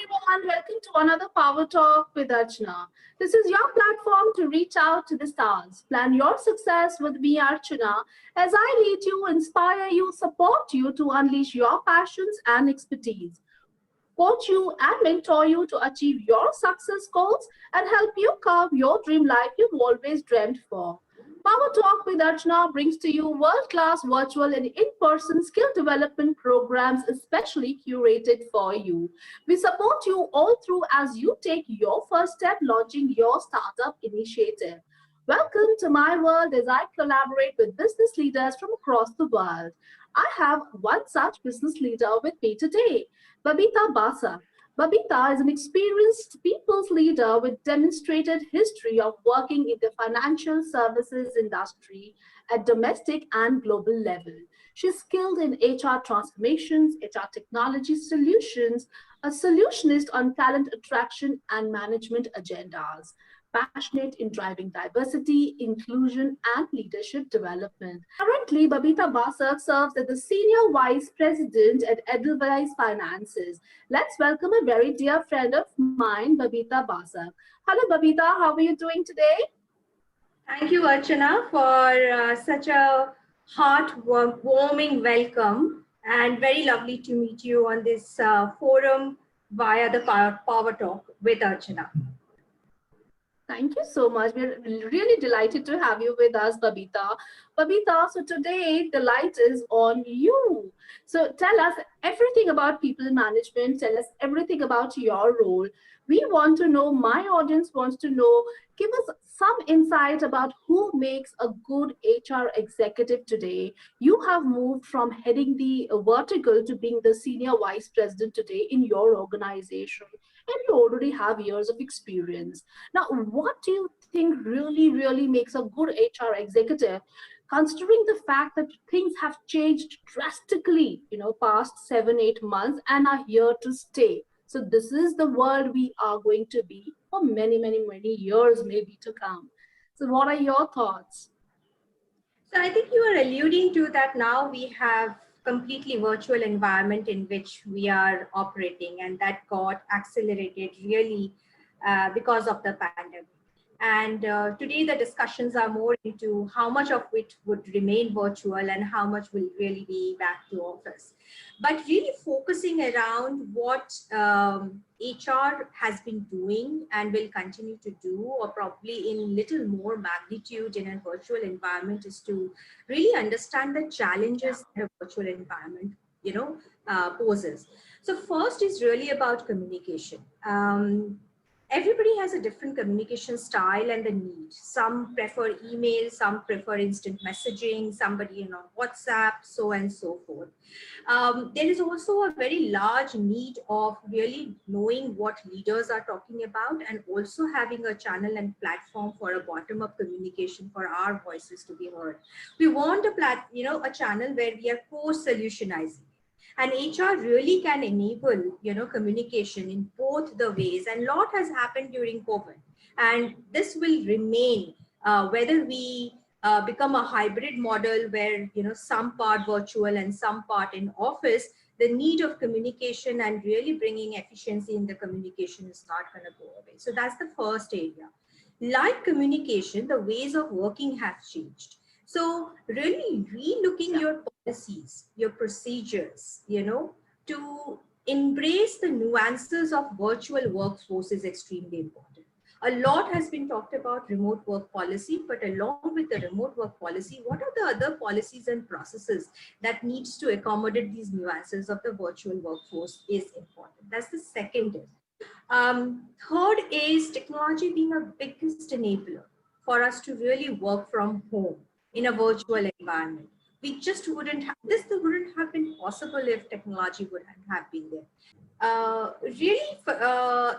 everyone, welcome to another Power Talk with Archana. This is your platform to reach out to the stars. Plan your success with me, Archana, as I lead you, inspire you, support you to unleash your passions and expertise, coach you and mentor you to achieve your success goals and help you carve your dream life you've always dreamed for. Power Talk with Archana brings to you world-class virtual and in-person skill development programs especially curated for you. We support you all through as you take your first step launching your startup initiative. Welcome to my world as I collaborate with business leaders from across the world. I have one such business leader with me today, Babita Basak. Babita is an experienced people's leader with demonstrated history of working in the financial services industry at domestic and global level. She's skilled in HR transformations, HR technology solutions, a solutionist on talent attraction and management agendas, passionate in driving diversity, inclusion, and leadership development. Currently, Babita Basak serves as the Senior Vice President at Edelweiss Finances. Let's welcome a very dear friend of mine, Babita Basak. Hello, Babita. How are you doing today? Thank you, Archana, for such a heart-warming welcome, and very lovely to meet you on this forum via the Power Talk with Archana. Thank you so much. We're really delighted to have you with us, Babita. Babita, so today the light is on you. So tell us everything about people management. Tell us everything about your role. We want to know, my audience wants to know, give us some insight about who makes a good HR executive today. You have moved from heading the vertical to being the senior vice president today in your organization, and you already have years of experience. Now, what do you think really makes a good HR executive, considering the fact that things have changed drastically, past 7, 8 months and are here to stay? So this is the world we are going to be for many years maybe to come. So what are your thoughts? So I think you are alluding to that now we have completely virtual environment in which we are operating, and that got accelerated really because of the pandemic. And today the discussions are more into how much of it would remain virtual and how much will really be back to office. But really focusing around what HR has been doing and will continue to do, or probably in little more magnitude in a virtual environment, is to really understand the challenges that a virtual environment, poses. So first is really about communication. Everybody has a different communication style and the need. Some prefer email, some prefer instant messaging, somebody on WhatsApp, so and so forth. There is also a very large need of really knowing what leaders are talking about, and also having a channel and platform for a bottom-up communication for our voices to be heard. We want a channel where we are co-solutionizing. And HR really can enable, communication in both the ways. And a lot has happened during COVID. And this will remain, whether we become a hybrid model where, some part virtual and some part in office, the need of communication and really bringing efficiency in the communication is not going to go away. So that's the first area. Like communication, the ways of working have changed. So really re-looking your policies, your procedures, to embrace the nuances of virtual workforce is extremely important. A lot has been talked about remote work policy, but along with the remote work policy, what are the other policies and processes that needs to accommodate these nuances of the virtual workforce is important. That's the second. Third is technology being a biggest enabler for us to really work from home in a virtual environment. We just wouldn't have, this wouldn't have been possible if technology wouldn't have been there.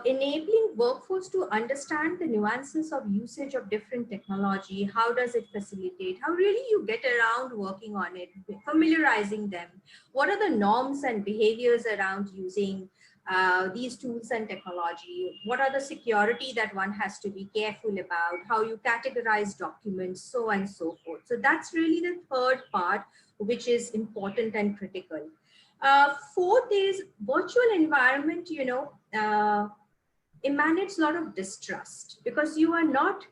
Enabling workforce to understand the nuances of usage of different technology. How does it facilitate? How really you get around working on it, familiarizing them. What are the norms and behaviors around using these tools and technology? What are the security that one has to be careful about? How you categorize documents, so and so forth. So that's really the third part, which is important and critical. Fourth is virtual environment, emanates a lot of distrust because you are not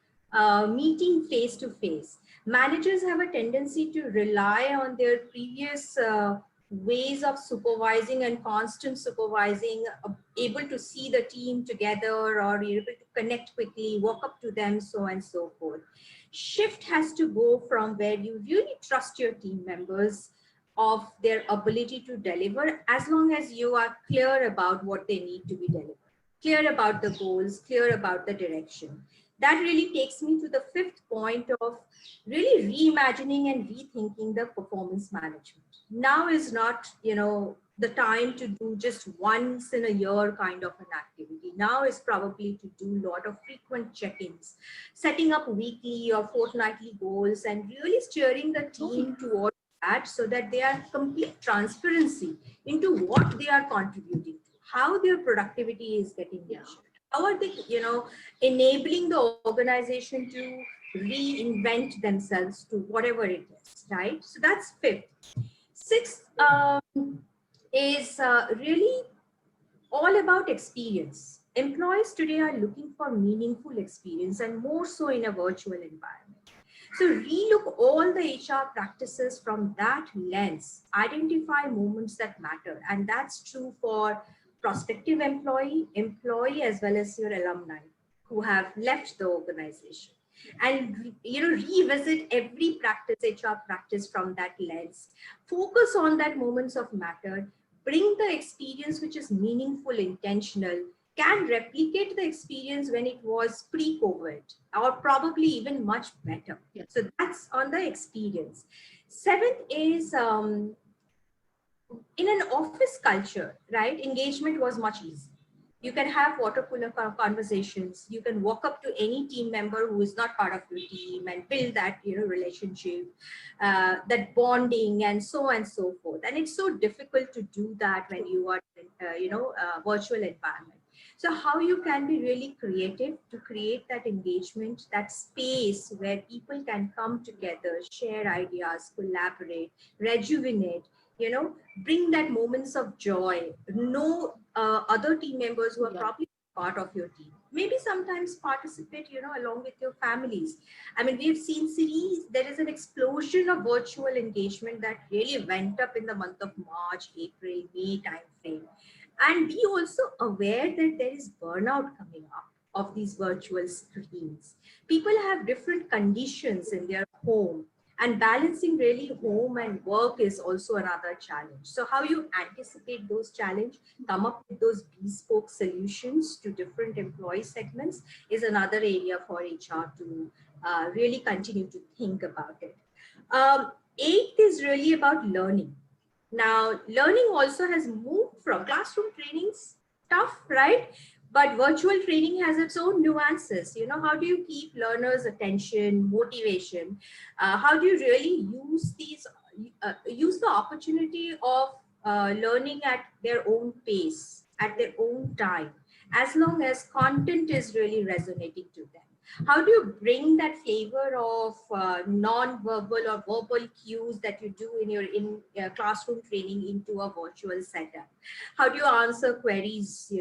meeting face to face. Managers have a tendency to rely on their previous ways of supervising and constant supervising, able to see the team together or able to connect quickly, walk up to them, so on and so forth. Shift has to go from where you really trust your team members of their ability to deliver, as long as you are clear about what they need to be delivered, clear about the goals, clear about the direction. That really takes me to the fifth point of really reimagining and rethinking the performance management. Now is not, the time to do just once in a year kind of an activity. Now is probably to do a lot of frequent check-ins, setting up weekly or fortnightly goals and really steering the team towards that so that they are complete transparency into what they are contributing to, how their productivity is getting measured, how are they, enabling the organization to reinvent themselves to whatever it is, right? So that's fifth. Sixth is really all about experience. Employees today are looking for meaningful experience and more so in a virtual environment. So relook all the HR practices from that lens, identify moments that matter. And that's true for prospective employee as well as your alumni who have left the organization. And revisit every HR practice from that lens. Focus on that moments of matter. Bring the experience which is meaningful, intentional, can replicate the experience when it was pre-COVID or probably even much better. Yes. So that's on the experience. Seventh is in an office culture, right? Engagement was much easier. You can have water cooler conversations. You can walk up to any team member who is not part of your team and build that, relationship, that bonding, and so on and so forth. And it's so difficult to do that when you are in, virtual environment. So how you can be really creative to create that engagement, that space where people can come together, share ideas, collaborate, rejuvenate, bring that moments of joy, know other team members who are probably part of your team, maybe sometimes participate, along with your families. I mean, we've seen cities, there is an explosion of virtual engagement that really went up in the month of March, April, May timeframe. And be also aware that there is burnout coming up of these virtual screens. People have different conditions in their home, and balancing really home and work is also another challenge. So how you anticipate those challenges, come up with those bespoke solutions to different employee segments is another area for HR to really continue to think about it. Eighth is really about learning. Now, learning also has moved from classroom trainings, tough, right? But virtual training has its own nuances. How do you keep learners' attention, motivation? How do you really use the opportunity of learning at their own pace, at their own time, as long as content is really resonating to them? How do you bring that flavor of non-verbal or verbal cues that you do in your classroom training into a virtual setup? How do you answer queries?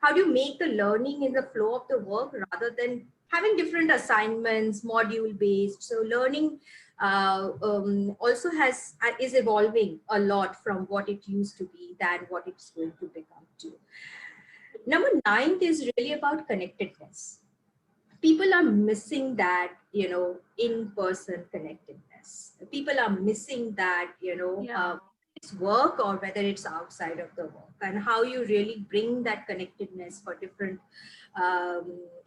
How do you make the learning in the flow of the work rather than having different assignments, module based? So learning also is evolving a lot from what it used to be than what it's going to become to. Number 9 is really about connectedness. People are missing that, in-person connectedness. People are missing that, it's work or whether it's outside of the work, and how you really bring that connectedness for different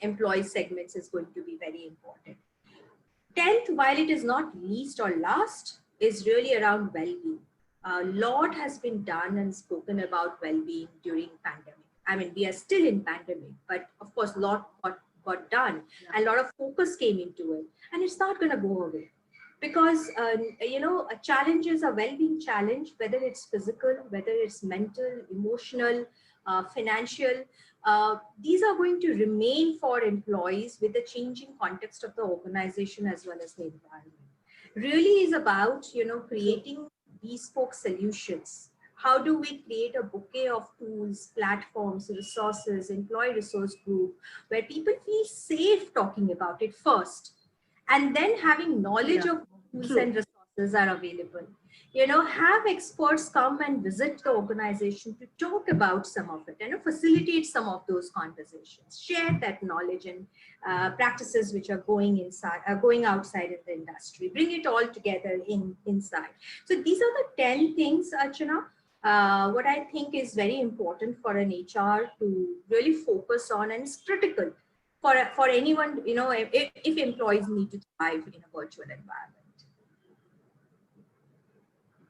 employee segments is going to be very important. 10th, while it is not least or last, is really around well-being. A lot has been done and spoken about well-being during pandemic. I mean, we are still in pandemic, but of course, a lot got done and a lot of focus came into it, and it's not going to go away because a challenge is a well-being challenge, whether it's physical, whether it's mental, emotional, financial. These are going to remain for employees with the changing context of the organization as well as the environment. Really is about creating bespoke solutions How do we create a bouquet of tools, platforms, resources, employee resource group, where people feel safe talking about it first, and then having knowledge Yeah, of tools true. and resources are available. Have experts come and visit the organization to talk about some of it and facilitate some of those conversations, share that knowledge and practices which are going outside in the industry, bring it all together inside. So these are the 10 things, Archana, what I think is very important for an HR to really focus on, and it's critical for anyone, if employees need to thrive in a virtual environment.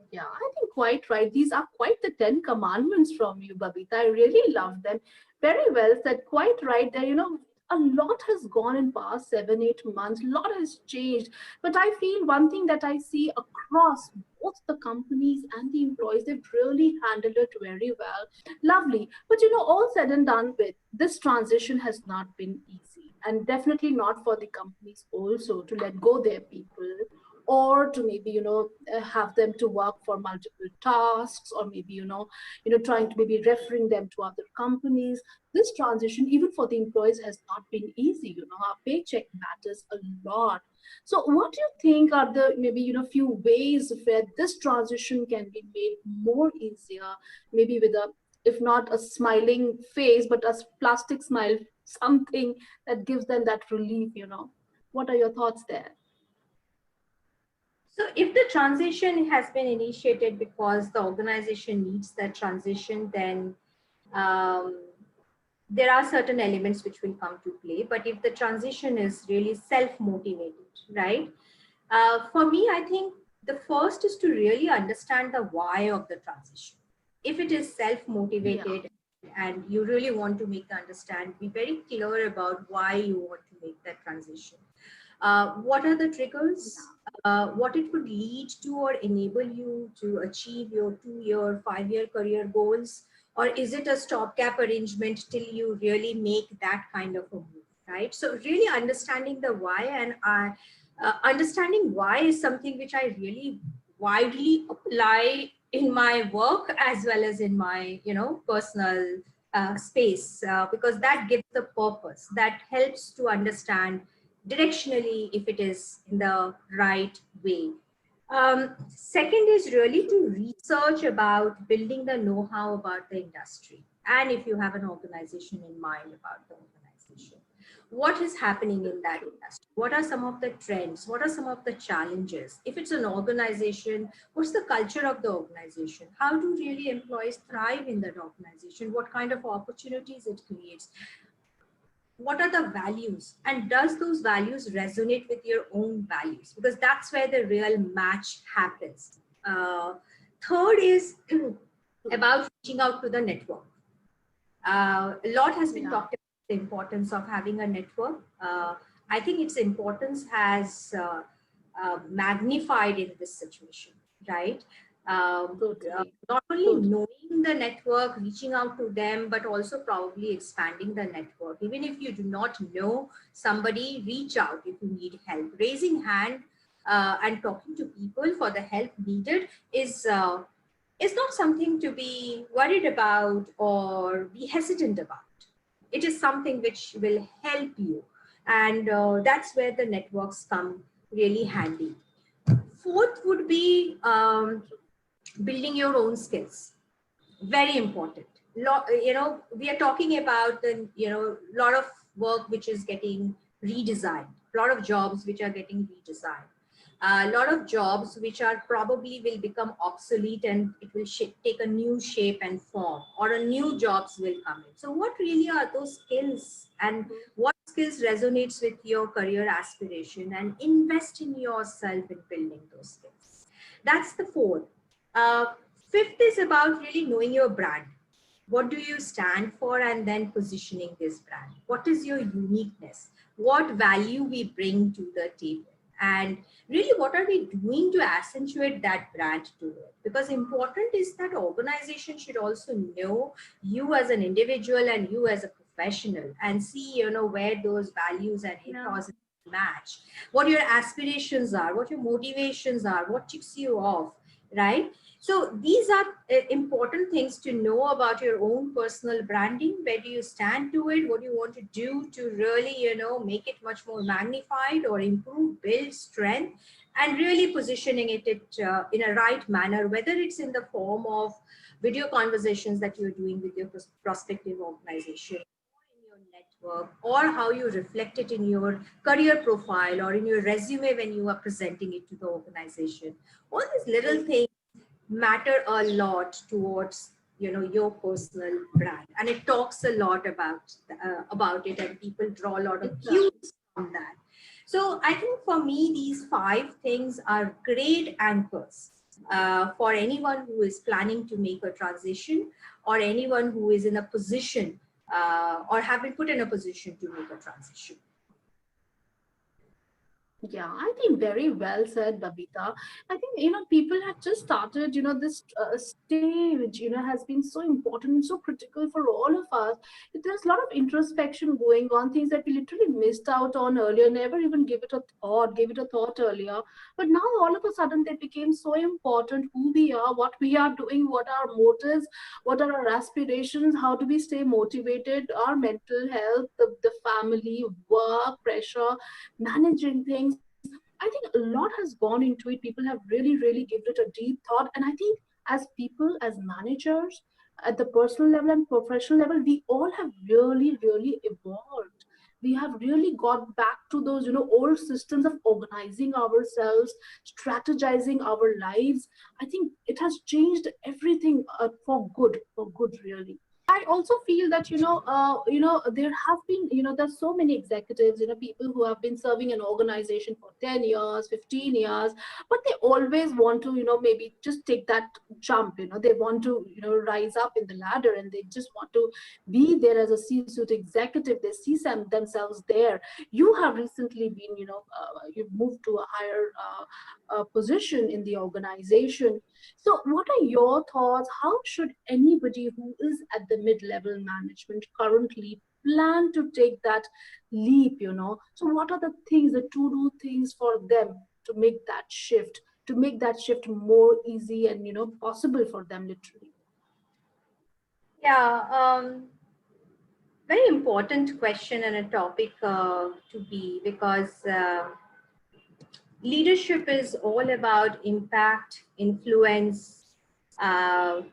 Yeah, I think quite right. These are quite the 10 commandments from you, Babita. I really love them. Very well said. Quite right there. A lot has gone in past 7, 8 months. A lot has changed. But I feel one thing that I see across both the companies and the employees, they've really handled it very well. Lovely. But all said and done with, this transition has not been easy. And definitely not for the companies also to let go their people, or to maybe have them to work for multiple tasks, or maybe trying to maybe referring them to other companies. This transition, even for the employees, has not been easy. Our paycheck matters a lot. So what do you think are the maybe few ways where this transition can be made more easier, maybe with a, if not a smiling face, but a plastic smile, something that gives them that relief? What are your thoughts there? So if the transition has been initiated because the organization needs that transition, then um, there are certain elements which will come to play. But if the transition is really self-motivated, right? For me, I think the first is to really understand the why of the transition. If it is Yeah. self-motivated and you really want to make the understand, be very clear about why you want to make that transition. What are the triggers? What it would lead to or enable you to achieve your 2-year, 5-year career goals? Or is it a stopgap arrangement till you really make that kind of a move, right? So really understanding the why, and understanding why is something which I really widely apply in my work as well as in my, personal space, because that gives the purpose, that helps to understand directionally if it is in the right way. Second is really to research about building the know-how about the industry. And if you have an organization in mind about the organization, what is happening in that True. industry? What are some of the trends? What are some of the challenges? If it's an organization, what's the culture of the organization? How do really employees thrive in that organization? What kind of opportunities it creates? What are the values, and does those values resonate with your own values? Because that's where the real match happens. Third is True. about reaching out to the network. A lot has been Yeah. talked about the importance of having a network. I think its importance has magnified in this situation, right? Totally. Not only Totally. knowing the network, reaching out to them, but also probably expanding the network. Even if you do not know somebody, reach out if you need help. Raising hand and talking to people for the help needed is not something to be worried about or be hesitant about. It is something which will help you. And that's where the networks come really handy. Fourth would be building your own skills. Very important. We are talking about the, lot of work which is getting redesigned, a lot of jobs which are getting redesigned, a lot of jobs which are probably will become obsolete, and it will take a new shape and form, or a new jobs will come in. So what really are those skills, and what skills resonates with your career aspiration, and invest in yourself in building those skills. That's the fourth. uh, Fifth is about really knowing your brand. What do you stand for, and then positioning this brand? What is your uniqueness? What value we bring to the table? And really, what are we doing to accentuate that brand to it? Because important is that organization should also know you as an individual and you as a professional, and see, where those values and Yeah. ethos match, what your aspirations are, what your motivations are, what ticks you off, right? So these are important things to know about your own personal branding. Where do you stand to it? What do you want to do to really, make it much more magnified or improve, build strength, and really positioning it in a right manner, whether it's in the form of video conversations that you're doing with your prospective organization, in your network, or how you reflect it in your career profile or in your resume when you are presenting it to the organization. All these little things matter a lot towards your personal brand, and it talks a lot about it, and people draw a lot of cues from that. So I think for me, these 5 things are great anchors for anyone who is planning to make a transition, or anyone who is in a position or have been put in a position to make a transition. Yeah, I think very well said, Babita. I think, people have just started, this stage, has been so important and so critical for all of us. There's a lot of introspection going on, things that we literally missed out on earlier, never even gave it a thought earlier. But now all of a sudden they became so important: who we are, what we are doing, what are our motives, what are our aspirations, how do we stay motivated, our mental health, the family, work, pressure, managing things. I think a lot has gone into it. People have really given it a deep thought. And I think as people, as managers, at the personal level and professional level, we all have really evolved. We have really got back to those, old systems of organizing ourselves, strategizing our lives. I think it has changed everything for good, really. I also feel that there have been there's so many executives, people who have been serving an organization for 10 years, 15 years, but they always want to maybe just take that jump. They want to rise up in the ladder, and they just want to be there as a C-suite executive. They see themselves there. You have recently been you've moved to a higher position in the organization. So, what are your thoughts? How should anybody who is at the mid level management currently plan to take that leap? So, what are the things, the to do things for them to make that shift, more easy and possible for them, literally? Yeah, very important question and a topic to be, because leadership is all about impact, influence,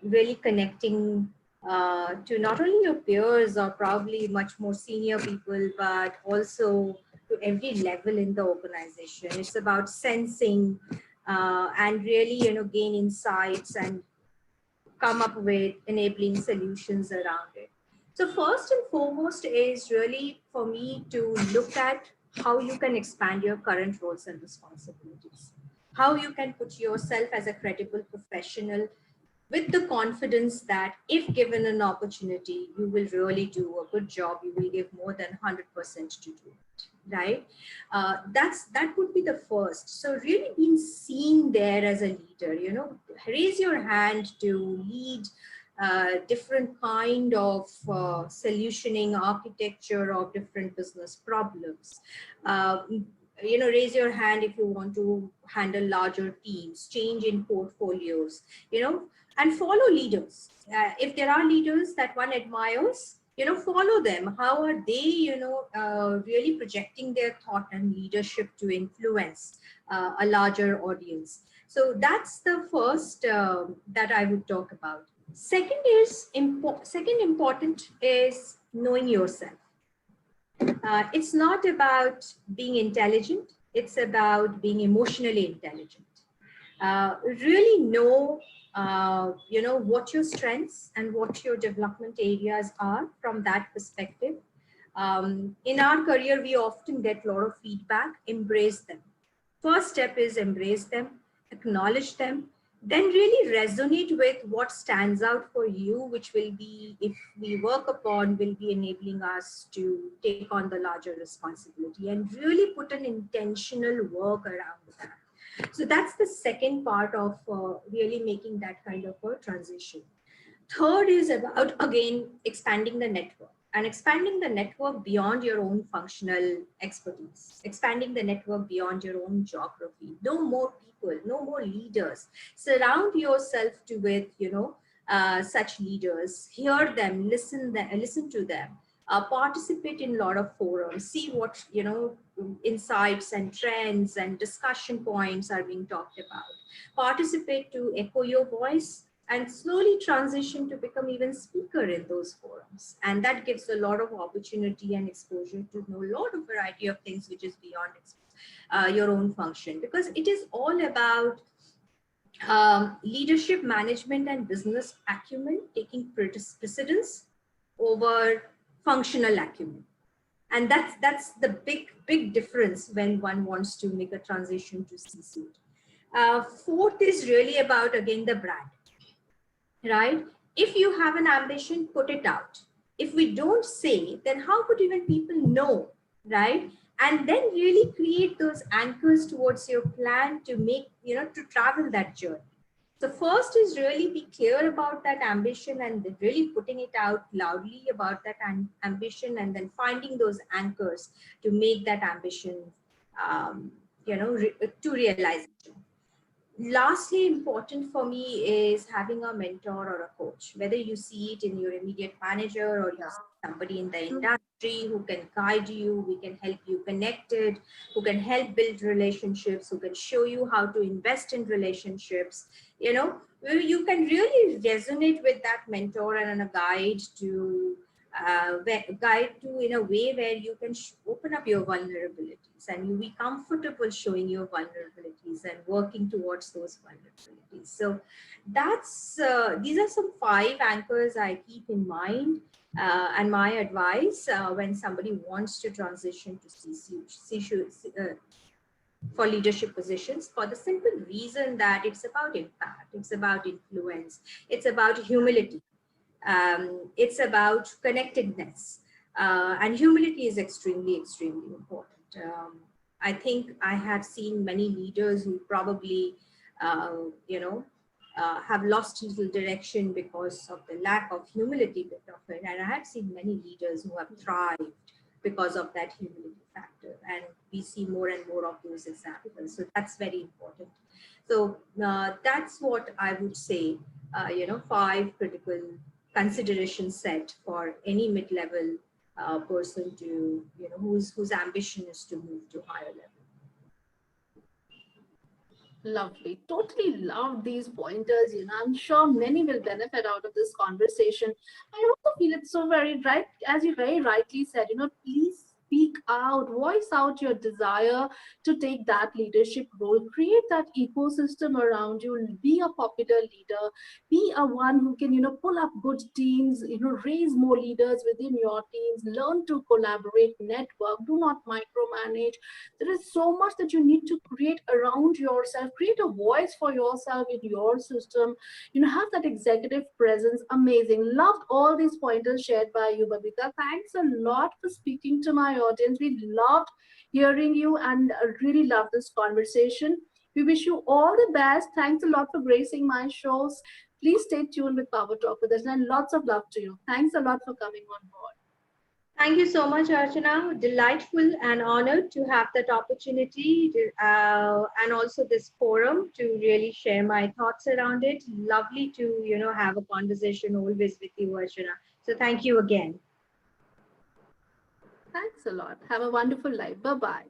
really connecting to not only your peers or probably much more senior people, but also to every level in the organization. It's about sensing and really, gain insights and come up with enabling solutions around it. So first and foremost is really for me to look at how you can expand your current roles and responsibilities, how you can put yourself as a credible professional with the confidence that if given an opportunity, you will really do a good job, you will give more than 100% to do it, right? That would be the first. So really being seen there as a leader, raise your hand to lead different kind of solutioning architecture of different business problems. Raise your hand if you want to handle larger teams, change in portfolios, and follow leaders. If there are leaders that one admires, follow them. How are they, really projecting their thought and leadership to influence a larger audience? So that's the first that I would talk about. Second important is knowing yourself. It's not about being intelligent. It's about being emotionally intelligent. Really know, what your strengths and what your development areas are from that perspective. In our career, we often get a lot of feedback. Embrace them. First step is embrace them, acknowledge them, then really resonate with what stands out for you, which will be, if we work upon, will be enabling us to take on the larger responsibility and really put an intentional work around that. So that's the second part of really making that kind of a transition. Third is about, again, expanding the network. and expanding the network beyond your own functional expertise, expanding the network beyond your own geography. Know more people, know more leaders. Surround yourself to with, such leaders. Hear them, listen to them. Participate in a lot of forums. See what insights and trends and discussion points are being talked about. Participate to echo your voice and slowly transition to become even speaker in those forums, and that gives a lot of opportunity and exposure to know a lot of variety of things which is beyond your own function, because it is all about leadership management and business acumen taking precedence over functional acumen. And that's the big difference when one wants to make a transition to C-suite. Fourth is really about, again, the brand, right? If you have an ambition, put it out. If we don't say, then how could even people know, right? And then really create those anchors towards your plan to make, to travel that journey. So first is really be clear about that ambition and really putting it out loudly about that ambition, and then finding those anchors to make that ambition, to realization. Lastly, important for me is having a mentor or a coach, whether you see it in your immediate manager or you see somebody in the industry who can guide you, who can help you connected, who can help build relationships, who can show you how to invest in relationships. You can really resonate with that mentor and a guide to in a way where you can open up your vulnerabilities and you be comfortable showing your vulnerabilities and working towards those vulnerabilities. So that's these are some 5 anchors I keep in mind, and my advice when somebody wants to transition to for leadership positions, for the simple reason that it's about impact, it's about influence, it's about humility. It's about connectedness, and humility is extremely important. I think I have seen many leaders who probably, uh, have lost little direction because of the lack of humility bit of it. And I have seen many leaders who have thrived because of that humility factor. And we see more and more of those examples. So that's very important. So that's what I would say, 5 critical consideration set for any mid-level person to, whose ambition is to move to higher level. Lovely. Totally love these pointers. I'm sure many will benefit out of this conversation. I also feel it's so very right, as you very rightly said, please speak out, voice out your desire to take that leadership role, create that ecosystem around you, be a popular leader, be a one who can, pull up good teams, raise more leaders within your teams, learn to collaborate, network, do not micromanage. There is so much that you need to create around yourself, create a voice for yourself in your system, have that executive presence. Amazing. Loved all these pointers shared by you, Babita. Thanks a lot for speaking to my audience. We loved hearing you and really loved this conversation. We wish you all the best. Thanks a lot for gracing my shows. Please stay tuned with Power Talk with us, and lots of love to you. Thanks a lot for coming on board. Thank you so much, Archanna. Delightful and honored to have that opportunity and also this forum to really share my thoughts around it. Lovely to, have a conversation always with you, Archanna. So thank you again. Thanks a lot. Have a wonderful life. Bye-bye.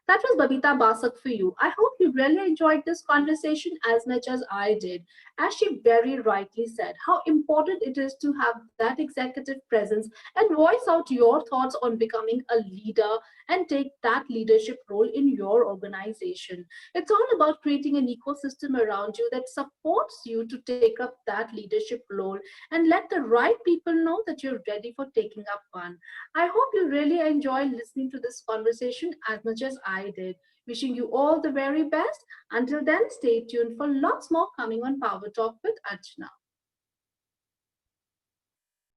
That was Babita Basak for you. I hope you really enjoyed this conversation as much as I did. As she very rightly said, how important it is to have that executive presence and voice out your thoughts on becoming a leader and take that leadership role in your organization. It's all about creating an ecosystem around you that supports you to take up that leadership role and let the right people know that you're ready for taking up one. I hope you really enjoyed listening to this conversation as much as I did. Wishing you all the very best. Until then, stay tuned for lots more coming on Power Talk with Archanna.